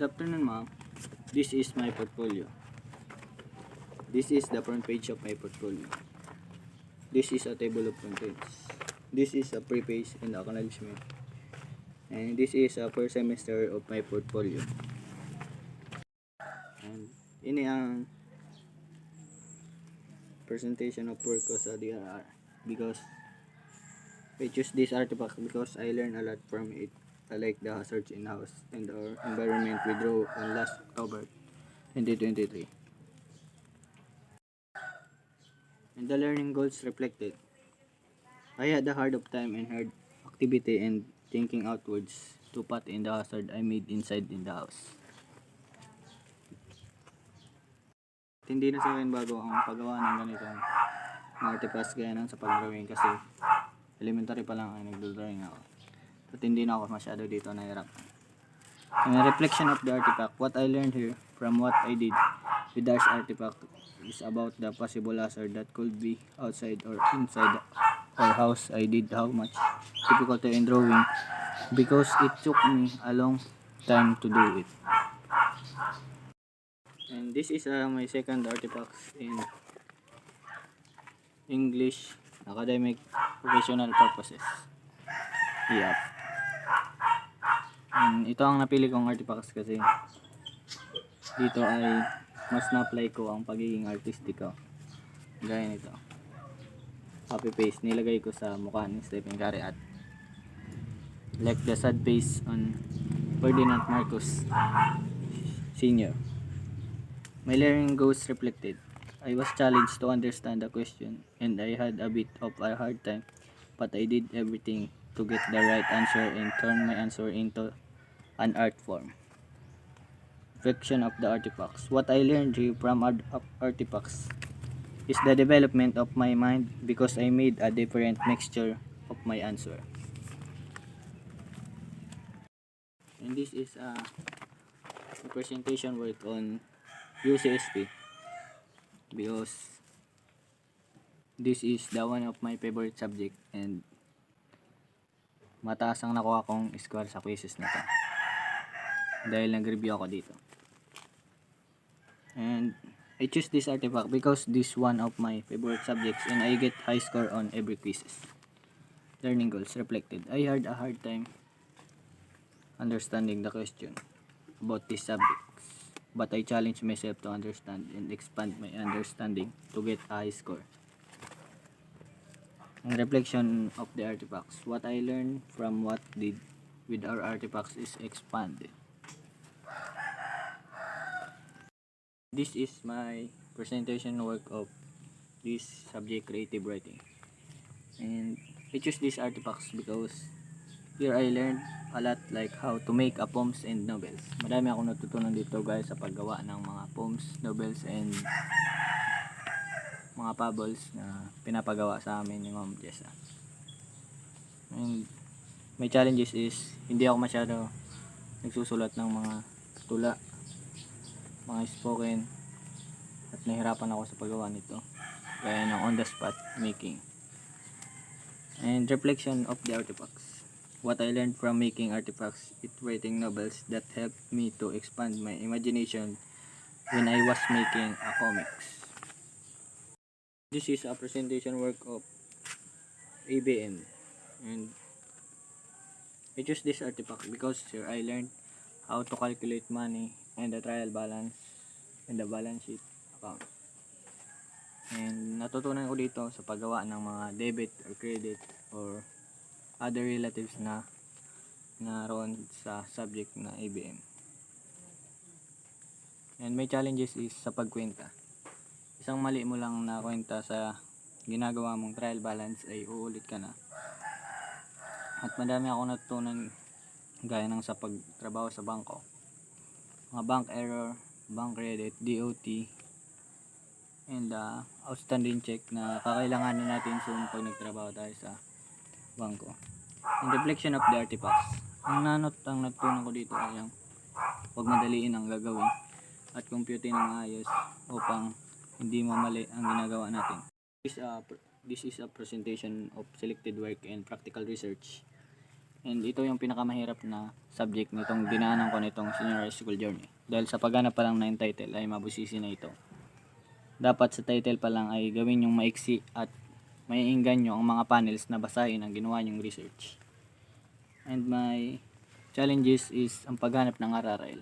afternoon, ma'am. This is my portfolio. This is the front page of my portfolio. This is a table of contents. This is a pre-page and acknowledgement. And this is a first semester of my portfolio. And ini ang presentation of work ko sa DRR because I choose this artifact because I learned a lot from it. I like the hazards in house and our environment we drew on last October 2023. And the learning goals reflected. I had a hard of time and hard activity and thinking outwards to put in the hazard I made inside in the house. At hindi na sa akin bago ang paggawa ng ganitong mga artifacts gaya ng sa pagdrawing kasi elementary pa lang ay nagdodrawing ako. At hindi na ako masyado dito nahirapan. And a reflection of the artifact, what I learned here from what I did with the artifact is about the possible hazard that could be outside or inside our house. I did how much difficulty in drawing because it took me a long time to do it. And this is my second artifact in English academic professional purposes. Yep. Ito ang napili kong artifacts kasi dito ay mas na-apply ko ang pagiging artistic ko. Gaya nito. Copy paste nilagay ko sa mukha ni Stephen Curry at like the sad face on Ferdinand Marcos Sr. My learning goals reflected. I was challenged to understand the question and I had a bit of a hard time, but I did everything to get the right answer and turn my answer into an art form. Reflection of the artifacts. What I learned from artifacts is the development of my mind because I made a different mixture of my answer. And this is a presentation work on UCSP because this is the one of my favorite subject and mataas ang nakuha kong score sa quizzes na to dahil nag-review ako dito. And I choose this artifact because this one of my favorite subjects and I get high score on every quizzes. Learning goals reflected. I had a hard time understanding the question about these subjects, but I challenged myself to understand and expand my understanding to get a high score. And reflection of the artifacts. What I learned from what did with our artifacts is expanded. This is my presentation work of this subject, creative writing. And I choose these artifacts because here I learned a lot like how to make a poems and novels. Madami akong natutunan dito guys sa paggawa ng mga poems, novels, and mga fables na pinapagawa sa amin ni Ma'am Jessa. And my challenges is hindi ako masyado nagsusulat ng mga tula, mga spoken, at nahirapan ako sa paggawa nito kaya ng on the spot making. And reflection of the artifacts. What I learned from making artifacts is writing novels that helped me to expand my imagination when I was making a comics. This is a presentation work of ABM and I choose this artifact because here I learned how to calculate money and the trial balance and the balance sheet account. And natutunan ko dito sa paggawa ng mga debit or credit or other relatives na naroon sa subject na ABM. And may challenges is sa pagkwenta. Isang mali mo lang na kwenta sa ginagawa mong trial balance ay uulit ka na. At madami ako natutunan gaya ng sa pagtrabaho sa bangko. Mga bank error, bank credit, DOT, and outstanding check na kakailanganin natin soon pag nagtrabaho tayo sa bangko. And reflection of the artifacts. Ang natutunan ko dito ay ang huwag madaliin ang gagawin at computerin ng maayos upang hindi mamali ang ginagawa natin. This is a presentation of selected work and practical research. And ito yung pinakamahirap na subject nitong dinaanan ko nitong senior high school journey. Dahil sa paghanap pa lang ng title ay mabusisi na ito. Dapat sa title pa lang ay gawin yung maiksi at maiinggan nyo ang mga panels na basahin ang ginawa nyong research. And my challenges is ang paghanap ng RRL.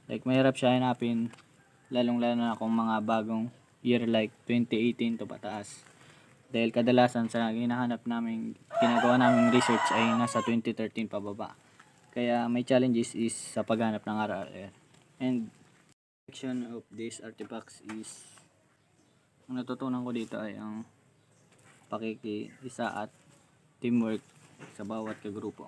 Like mahirap siya hanapin, lalong lalo na kung mga bagong year like 2018 to pataas. Dahil kadalasan sa hinahanap namin, ginagawa naming research ay nasa 2013 pababa. Kaya may challenges is sa paghanap ng RRL. And section of these artifacts is, ang natutunan ko dito ay ang pakikiisa at teamwork sa bawat kagrupo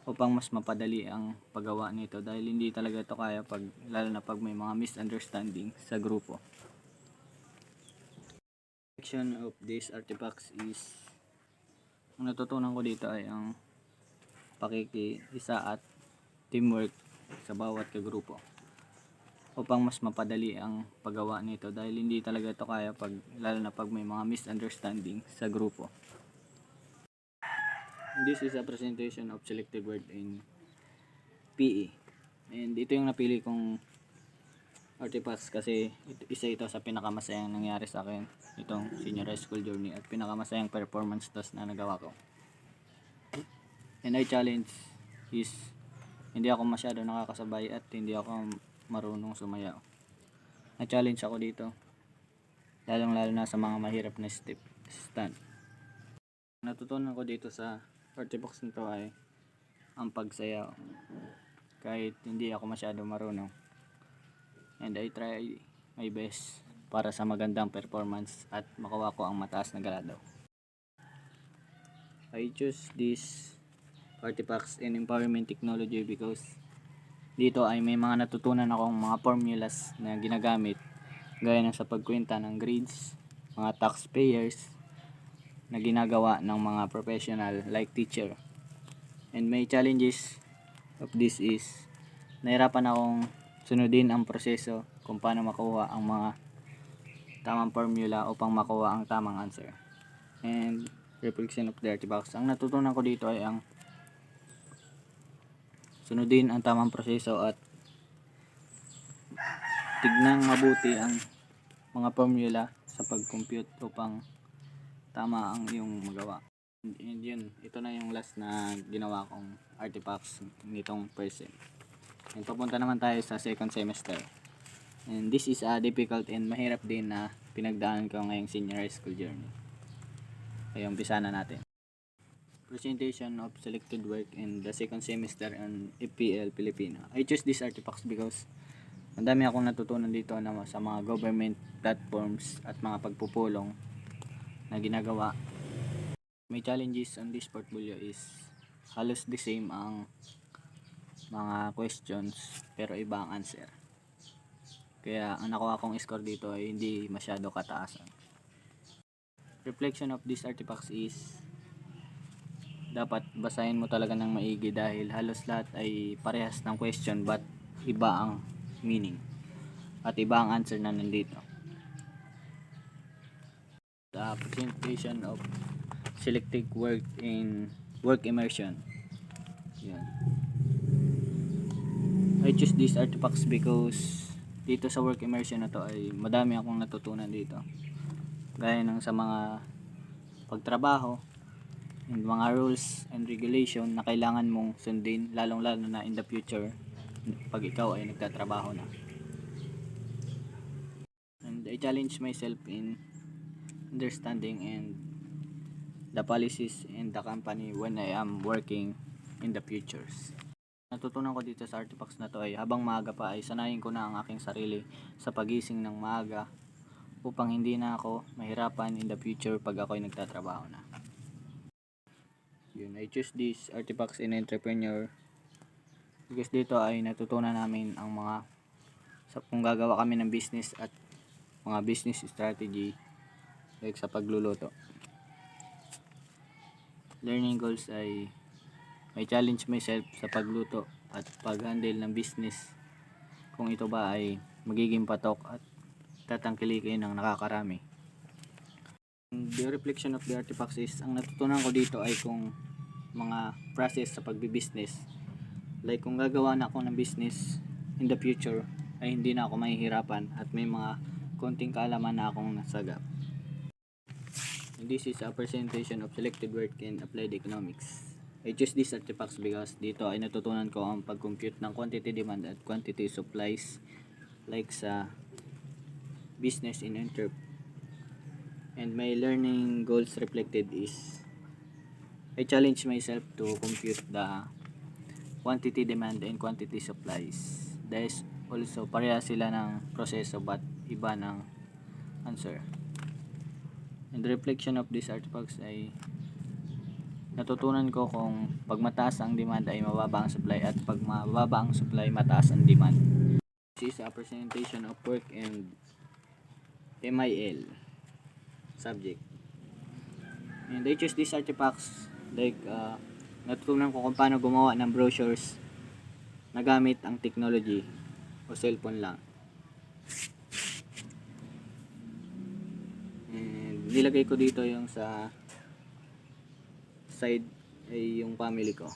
upang mas mapadali ang paggawa nito, dahil hindi talaga ito kaya lalo na pag may mga misunderstanding sa grupo. Section of these artifacts is, ang natutunan ko dito ay ang pakikiisa at teamwork sa bawat kagrupo upang mas mapadali ang paggawa nito, dahil hindi talaga ito kaya lalo na pag may mga misunderstanding sa grupo. This is a presentation of selected word in PE, and ito yung napili kong artifacts kasi isa ito sa pinakamasayang nangyari sa akin itong senior high school journey at pinakamasayang performance test na nagawa ko. And I challenge is hindi ako masyado nakakasabay at hindi ako marunong sumayaw. Na-challenge ako dito, lalong lalo na sa mga mahirap na stand. Natutunan ko dito sa artifacts nito ay ang pagsayaw, kahit hindi ako masyado marunong. And I try my best para sa magandang performance at makuha ko ang mataas na grado. I choose this artifacts in empowerment technology because dito ay may mga natutunan akong mga formulas na ginagamit gaya ng sa pagkwenta ng grades, mga taxpayers na ginagawa ng mga professional like teacher. And may challenges of this is nahirapan akong sunodin ang proseso kung paano makuha ang mga tamang formula upang makuha ang tamang answer. And reflection of the artifacts, ang natutunan ko dito ay ang sunodin ang tamang proseso at tignang mabuti ang mga formula sa pag-compute upang tama ang iyong magawa. And yun, ito na yung last na ginawa kong artifacts nitong person. And papunta naman tayo sa second semester. And this is a difficult and mahirap din na pinagdaanan ko ngayong senior high school journey. Kaya umpisa na natin. Presentation of selected work in the second semester on FPL Filipino. I choose these artifacts because ang dami akong natutunan dito na sa mga government platforms at mga pagpupulong na ginagawa. May challenges on this portfolio is halos the same ang mga questions pero iba ang answer. Kaya ang nakuha kong score dito ay hindi masyado kataasan. Reflection of these artifacts is dapat basahin mo talaga ng maigi dahil halos lahat ay parehas ng question but iba ang meaning at iba ang answer na nandito. The presentation of selected work in work immersion. Yan. I choose these artifacts because dito sa work immersion na to ay madami akong natutunan dito. Gaya ng sa mga pagtrabaho and mga rules and regulation na kailangan mong sundin lalong lalo na in the future pag ikaw ay nagtatrabaho na. And I challenge myself in understanding and the policies in the company when I am working in the futures. Natutunan ko dito sa artifacts na to ay habang maaga pa ay sanayin ko na ang aking sarili sa pagising ng maaga upang hindi na ako mahirapan in the future pag ako'y nagtatrabaho na. Yun, I choose these artifacts in entrepreneur because dito ay natutunan namin ang mga kung gagawa kami ng business at mga business strategy like sa pagluluto. Learning goals ay may challenge myself sa pagluto at pag-handle ng business kung ito ba ay magiging patok at tatangkilikin ng nakakarami. The reflection of the artifacts is ang natutunan ko dito ay kung mga process sa pagbi-business. Like kung gagawa na ako ng business in the future ay hindi na ako mahihirapan at may mga konting kaalaman na akong nasagap. And this is a presentation of selected work in applied economics. I choose these artifacts because dito ay natutunan ko ang pag-compute ng quantity demand at quantity supplies like sa business in entrep. And my learning goals reflected is I challenge myself to compute the quantity demand and quantity supplies. There's also pareha sila ng proseso but iba ng answer. And the reflection of these artifacts ay natutunan ko kung pag mataas ang demand ay mababa ang supply at pag mababa ang supply mataas ang demand. This is a presentation of work and MIL subject. And I choose these artifacts like natutunan ko kung paano gumawa ng brochures na gamit ang technology o cellphone lang. And nilagay ko dito yung sa side ay yung family ko.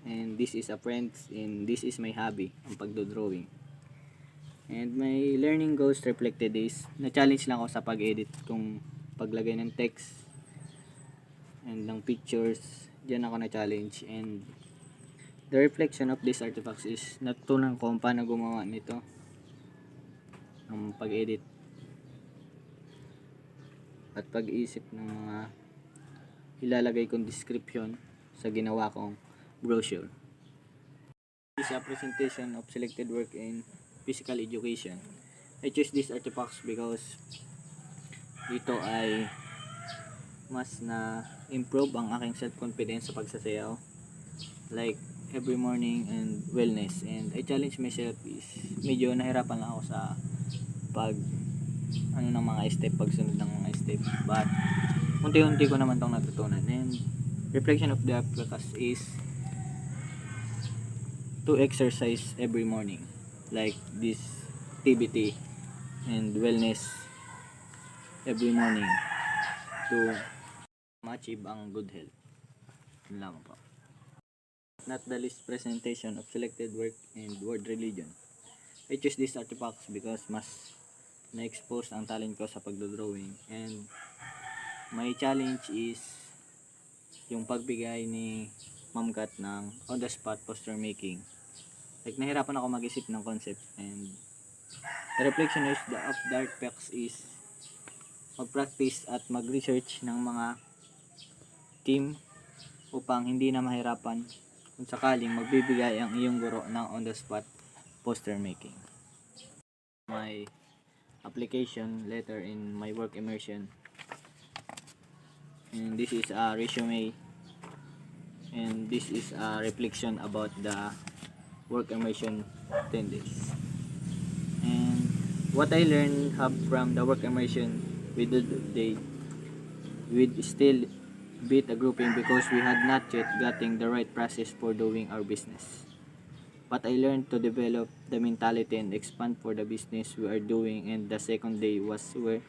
And this is a friends and this is my hobby, ang pagdodrawing. And my learning goals reflected is na-challenge lang ako sa pag-edit kung paglagay ng text and ng pictures. Diyan ako na-challenge. And the reflection of these artifacts is natutunan ko kung paano gumawa nito ng pag-edit at pag-iisip ng mga ilalagay kong description sa ginawa kong brochure. This is a presentation of selected work in physical education. I choose these artifacts because dito ay mas na improve ang aking self-confidence sa pagsasayaw like every morning and wellness. And I challenge myself is medyo nahirapan lang ako sa pag ng mga step, pagsunod ng mga step, but unti-unti ko naman tong natutunan. And reflection of the artifacts is to exercise every morning like this activity and wellness every morning to ma-achieve ang good health. Yun lamang po. Not the least presentation of selected work and world religion. I choose these artifacts because mas na-expose ang talent ko sa pagdodrawing. And my challenge is yung pagbigay ni Ma'am Kat ng on the spot poster making. Like nahirapan ako mag-isip ng concept, and the reflection is of the artifacts is mag-practice at mag-research ng mga team upang hindi na mahirapan kung sakaling magbibigay ang iyong guro ng on the spot poster making. My application letter in my work immersion, and this is a resume, and this is a reflection about the work immersion 10 days. And what I learned from the work immersion we did today, we still beat a grouping because we had not yet gotten the right process for doing our business. But I learned to develop the mentality and expand for the business we are doing, and the second day was where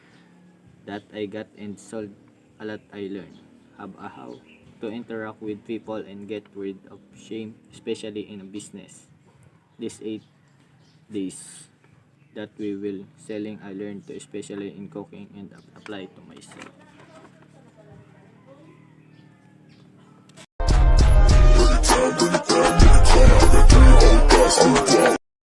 that I got and solved a lot. I learned how to interact with people and get rid of shame, especially in a business. These 8 days that we will selling, I learned to especially in cooking and apply to